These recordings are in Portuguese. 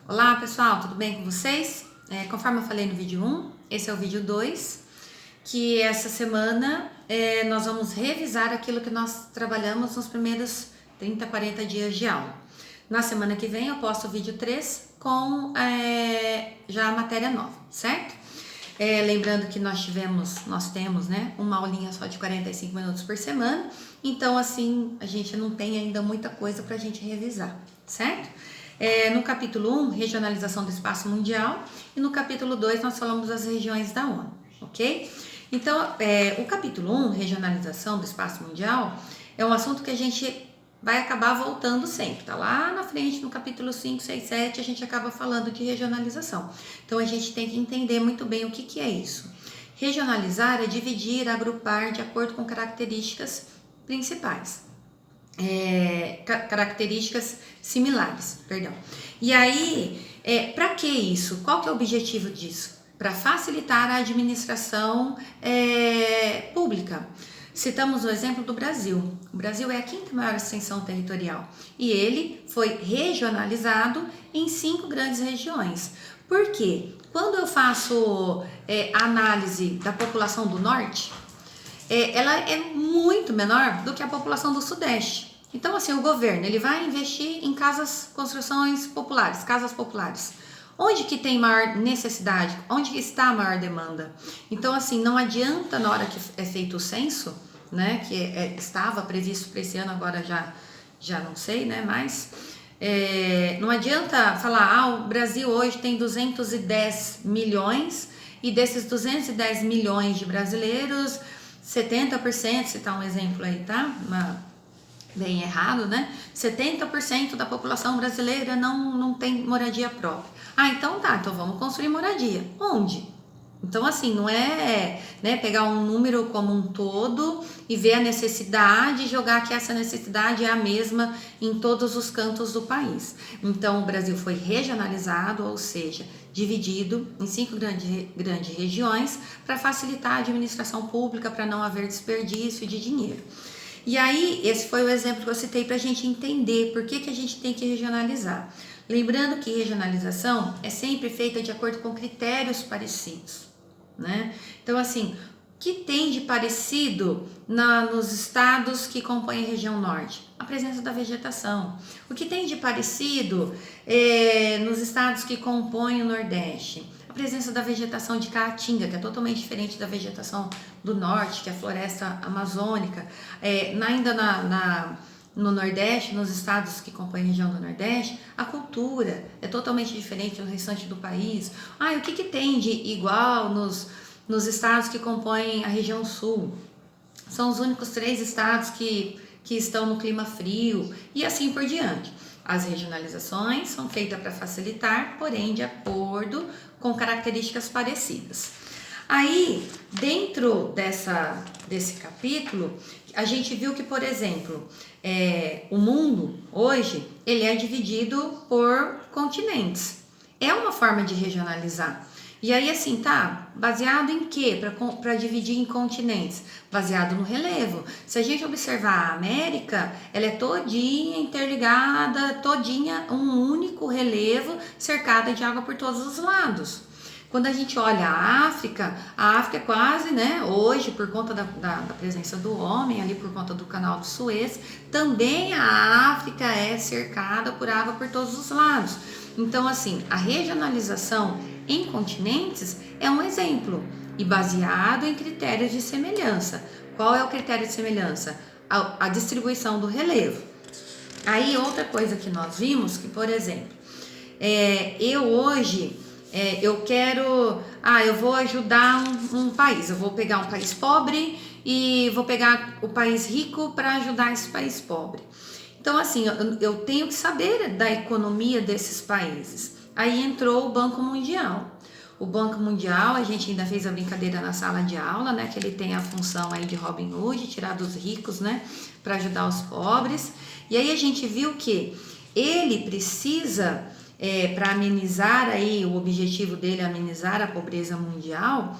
Olá pessoal, tudo bem com vocês? Conforme eu falei no vídeo 1, esse é o vídeo 2, que essa semana nós vamos revisar aquilo que nós trabalhamos nos primeiros 30, 40 dias de aula. Na semana que vem eu posto o vídeo 3 com já a matéria nova, certo? Lembrando que nós temos uma aulinha só de 45 minutos por semana, então assim a gente não tem ainda muita coisa para a gente revisar, certo? No capítulo 1, regionalização do espaço mundial, e no capítulo 2 nós falamos das regiões da ONU, ok? Então, o capítulo 1, regionalização do espaço mundial, é um assunto que a gente vai acabar voltando sempre, tá lá na frente no capítulo 5, 6, 7, a gente acaba falando de regionalização. Então, a gente tem que entender muito bem o que é isso. Regionalizar é dividir, agrupar de acordo com características principais. Características similares, perdão. E aí, para que isso? Qual que é o objetivo disso? Para facilitar a administração pública. Citamos o exemplo do Brasil. O Brasil é a quinta maior extensão territorial e ele foi regionalizado em 5 grandes regiões. Por quê? Quando eu faço análise da população do norte, ela é muito menor do que a população do sudeste. Então, assim, o governo ele vai investir em construções populares, casas populares. Onde que tem maior necessidade? Onde que está a maior demanda? Então, assim, não adianta na hora que é feito o censo, né, que estava previsto para esse ano, agora já não sei, né, mas não adianta falar, o Brasil hoje tem 210 milhões e desses 210 milhões de brasileiros, 70%, citar um exemplo aí, tá? Bem errado, né? 70% da população brasileira não tem moradia própria. Então tá, então vamos construir moradia. Onde? Então, assim, não é pegar um número como um todo e ver a necessidade e jogar que essa necessidade é a mesma em todos os cantos do país. Então, o Brasil foi regionalizado, ou seja, dividido em 5 grandes regiões para facilitar a administração pública, para não haver desperdício de dinheiro. E aí, esse foi o exemplo que eu citei para a gente entender por que a gente tem que regionalizar. Lembrando que regionalização é sempre feita de acordo com critérios parecidos, né? Então, assim, o que tem de parecido nos estados que compõem a região norte? A presença da vegetação. O que tem de parecido nos estados que compõem o nordeste? A presença da vegetação de caatinga, que é totalmente diferente da vegetação do norte, que é a floresta amazônica. No Nordeste, nos estados que compõem a região do Nordeste, a cultura é totalmente diferente do restante do país. O que tem de igual nos estados que compõem a região Sul? São os únicos 3 estados que estão no clima frio e assim por diante. As regionalizações são feitas para facilitar, porém de acordo com características parecidas. Aí, dentro desse capítulo, a gente viu que, por exemplo, o mundo hoje ele é dividido por continentes. É uma forma de regionalizar. E aí, assim, baseado em quê? Para dividir em continentes? Baseado no relevo. Se a gente observar a América, ela é todinha interligada, todinha um único relevo, cercada de água por todos os lados. Quando a gente olha a África é quase, hoje, por conta da presença do homem, ali por conta do canal do Suez, também a África é cercada por água por todos os lados. Então, assim, a regionalização em continentes é um exemplo e baseado em critérios de semelhança. Qual é o critério de semelhança? A distribuição do relevo. Aí, outra coisa que nós vimos, que, por exemplo, eu hoje... eu quero, eu vou ajudar um país, eu vou pegar um país pobre e vou pegar o país rico para ajudar esse país pobre. Então, assim, eu tenho que saber da economia desses países. Aí entrou o Banco Mundial. O Banco Mundial, a gente ainda fez a brincadeira na sala de aula, né, que ele tem a função aí de Robin Hood, tirar dos ricos, né, para ajudar os pobres. E aí a gente viu que ele precisa... para amenizar aí, o objetivo dele é amenizar a pobreza mundial,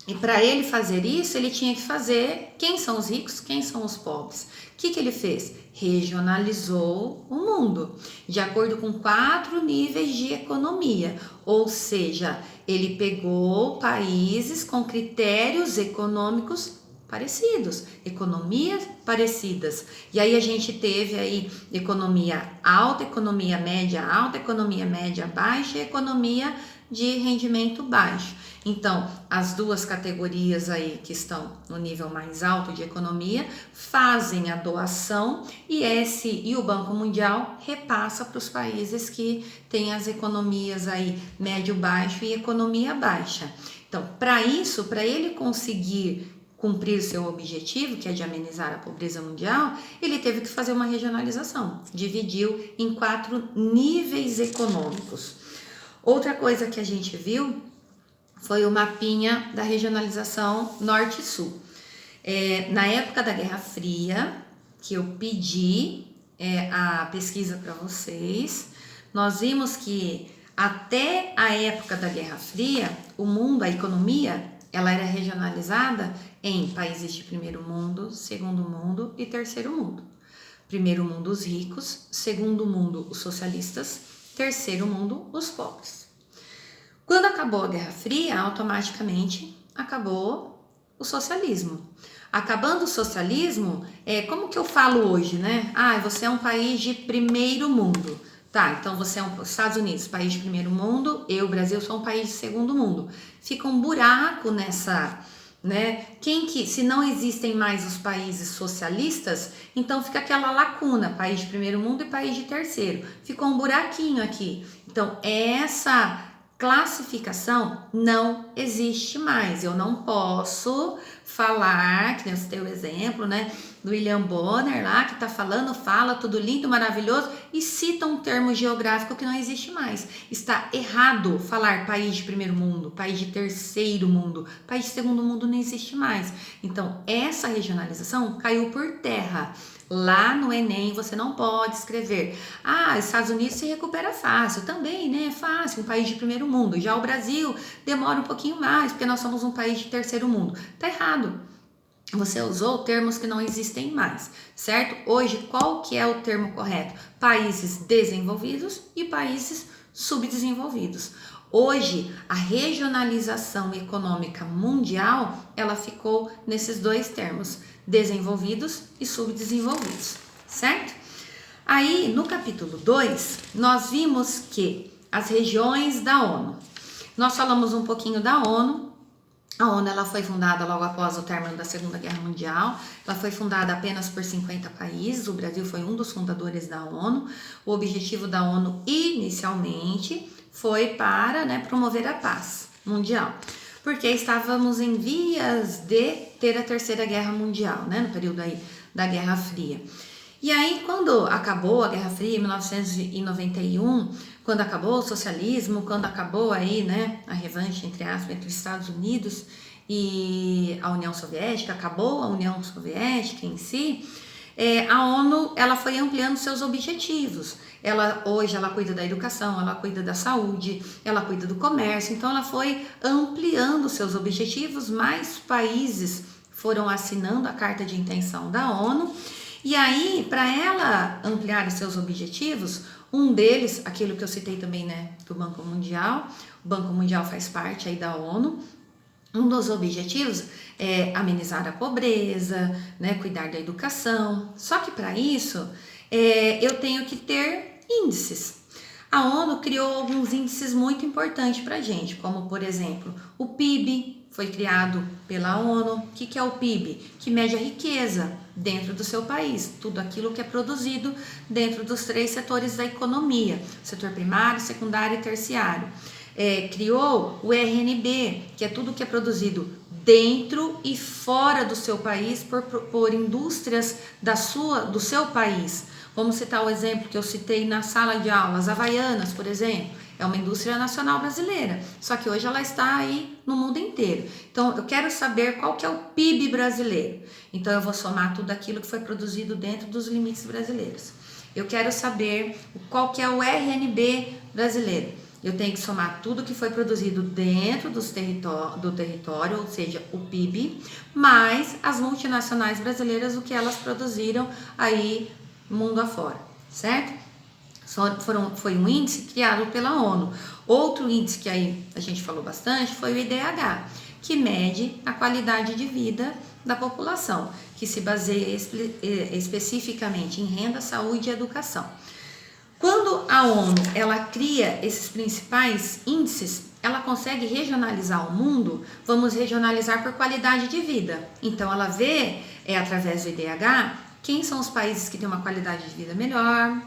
E para ele fazer isso, ele tinha que fazer quem são os ricos, quem são os pobres. O que ele fez? Regionalizou o mundo de acordo com 4 níveis de economia, ou seja, ele pegou países com critérios econômicos parecidos, economias parecidas. E aí a gente teve aí economia alta, economia média alta, economia média baixa e economia de rendimento baixo. Então, as duas categorias aí que estão no nível mais alto de economia fazem a doação e o Banco Mundial repassa para os países que têm as economias aí médio-baixo e economia baixa. Então, para isso, para ele conseguir cumprir seu objetivo, que é de amenizar a pobreza mundial, ele teve que fazer uma regionalização, dividiu em 4 níveis econômicos. Outra coisa que a gente viu foi o mapinha da regionalização norte e sul. Na época da Guerra Fria, que eu pedi a pesquisa para vocês, nós vimos que até a época da Guerra Fria, o mundo, a economia, ela era regionalizada em países de primeiro mundo, segundo mundo e terceiro mundo. Primeiro mundo, os ricos, segundo mundo, os socialistas, terceiro mundo, os pobres. Quando acabou a Guerra Fria, automaticamente acabou o socialismo. Acabando o socialismo, como que eu falo hoje, né? Você é um país de primeiro mundo. Tá, então você é Estados Unidos, país de primeiro mundo, eu, Brasil, sou um país de segundo mundo. Fica um buraco nessa, né? Se não existem mais os países socialistas, então fica aquela lacuna, país de primeiro mundo e país de terceiro. Ficou um buraquinho aqui. Então, essa classificação não existe mais. Eu não posso falar, que nem você tem o exemplo, né, do William Bonner lá, que tá falando, fala tudo lindo, maravilhoso e cita um termo geográfico que não existe mais. Está errado falar país de primeiro mundo, país de terceiro mundo, país de segundo mundo não existe mais. Então, essa regionalização caiu por terra. Lá no Enem você não pode escrever Estados Unidos se recupera fácil, também, né, é fácil, um país de primeiro mundo. Já o Brasil demora um pouquinho mais, porque nós somos um país de terceiro mundo. Tá errado. Você usou termos que não existem mais, certo? Hoje, qual que é o termo correto? Países desenvolvidos e países subdesenvolvidos. Hoje, a regionalização econômica mundial, ela ficou nesses 2 termos, desenvolvidos e subdesenvolvidos, certo? Aí, no capítulo 2, nós vimos que as regiões da ONU. Nós falamos um pouquinho da ONU. A ONU ela foi fundada logo após o término da Segunda Guerra Mundial. Ela foi fundada apenas por 50 países. O Brasil foi um dos fundadores da ONU. O objetivo da ONU, inicialmente, foi para promover a paz mundial, porque estávamos em vias de ter a Terceira Guerra Mundial, no período aí da Guerra Fria. E aí, quando acabou a Guerra Fria, em 1991, quando acabou o socialismo, quando acabou aí, a revanche, entre aspas, entre os Estados Unidos e a União Soviética, acabou a União Soviética em si, a ONU ela foi ampliando seus objetivos. Hoje ela cuida da educação, ela cuida da saúde, ela cuida do comércio, então ela foi ampliando seus objetivos, mais países foram assinando a carta de intenção da ONU, e aí, para ela ampliar os seus objetivos, um deles, aquilo que eu citei também, do Banco Mundial, o Banco Mundial faz parte aí da ONU. Um dos objetivos é amenizar a pobreza, cuidar da educação. Só que para isso, eu tenho que ter índices. A ONU criou alguns índices muito importantes para a gente, como, por exemplo, o PIB foi criado pela ONU. O que é o PIB? Que mede a riqueza dentro do seu país, tudo aquilo que é produzido dentro dos 3 setores da economia, setor primário, secundário e terciário. Criou o RNB, que é tudo que é produzido dentro e fora do seu país por indústrias do seu país. Vamos citar o exemplo que eu citei na sala de aula, as Havaianas, por exemplo. É uma indústria nacional brasileira, só que hoje ela está aí no mundo inteiro. Então, eu quero saber qual que é o PIB brasileiro. Então, eu vou somar tudo aquilo que foi produzido dentro dos limites brasileiros. Eu quero saber qual que é o RNB brasileiro. eu tenho que somar tudo que foi produzido dentro do território, ou seja, o PIB, mais as multinacionais brasileiras, o que elas produziram aí mundo afora, certo? Foi um índice criado pela ONU. Outro índice que aí a gente falou bastante foi o IDH, que mede a qualidade de vida da população, que se baseia especificamente em renda, saúde e educação. Quando a ONU ela cria esses principais índices, ela consegue regionalizar o mundo, vamos regionalizar por qualidade de vida. Então ela vê, através do IDH, quem são os países que têm uma qualidade de vida melhor,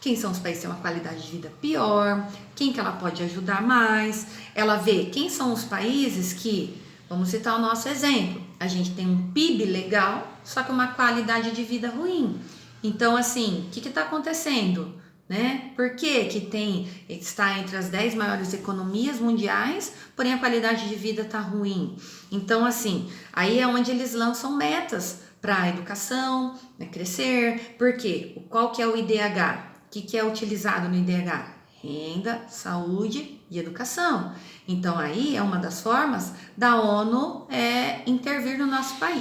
quem são os países que têm uma qualidade de vida pior, quem que ela pode ajudar mais. Ela vê quem são os países que, vamos citar o nosso exemplo, a gente tem um PIB legal, só que uma qualidade de vida ruim. Então, assim, o que está acontecendo? Né? Por que está entre as 10 maiores economias mundiais, porém a qualidade de vida está ruim? Então, assim, aí é onde eles lançam metas para a educação, né, crescer. Por quê? Qual que é o IDH? O que é utilizado no IDH? Renda, saúde e educação. Então, aí é uma das formas da ONU intervir no nosso país.